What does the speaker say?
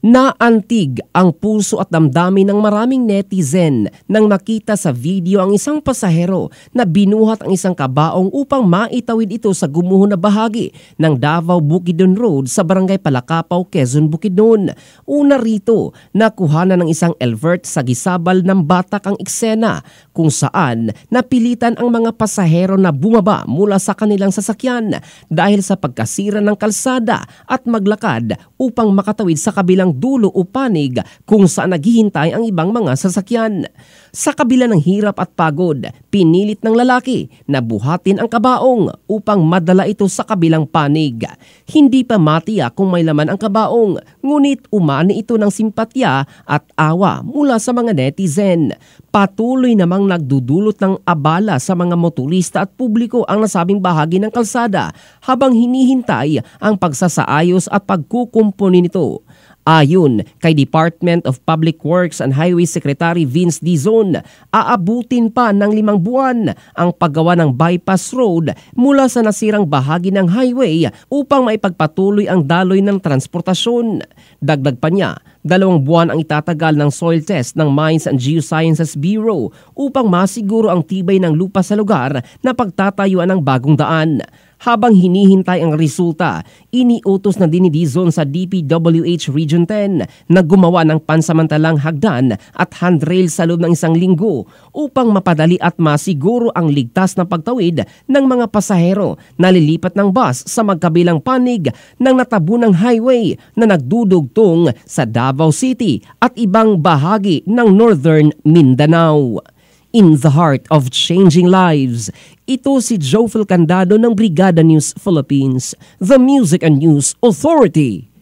Naantig ang puso at damdamin ng maraming netizen nang makita sa video ang isang pasahero na binuhat ang isang kabaong upang maitawid ito sa gumuho na bahagi ng Davao Bukidnon Road sa Barangay Palakapaw, Quezon, Bukidnon. Una rito, nakuha ng isang elvert sa gisabal ng batak ang eksena kung saan napilitan ang mga pasahero na bumaba mula sa kanilang sasakyan dahil sa pagkasira ng kalsada at maglakad upang makatawid sa kabilang dulo o panig kung saan naghihintay ang ibang mga sasakyan. Sa kabila ng hirap at pagod, pinilit ng lalaki na buhatin ang kabaong upang madala ito sa kabilang panig. Hindi pa matiyak kung may laman ang kabaong, ngunit umani ito ng simpatya at awa mula sa mga netizen. Patuloy namang nagdudulot ng abala sa mga motorista at publiko ang nasabing bahagi ng kalsada habang hinihintay ang pagsasaayos at pagkukumpuni nito. Ayon kay Department of Public Works and Highway Secretary Vince Dizon, aabutin pa ng 5 buwan ang paggawa ng bypass road mula sa nasirang bahagi ng highway upang maipagpatuloy ang daloy ng transportasyon. Dagdag pa niya, 2 buwan ang itatagal ng soil test ng Mines and Geosciences Bureau upang masiguro ang tibay ng lupa sa lugar na pagtatayuan ng bagong daan. Habang hinihintay ang resulta, iniutos na din ni Dizon sa DPWH Region 10 na gumawa ng pansamantalang hagdan at handrail sa loob ng 1 linggo upang mapadali at masiguro ang ligtas na pagtawid ng mga pasahero na lilipat ng bus sa magkabilang panig ng natabunang highway na nagdudugtong sa Davao City at ibang bahagi ng Northern Mindanao. In the heart of changing lives, ito si Jofel Candado ng Brigada News Philippines, the Music and News Authority.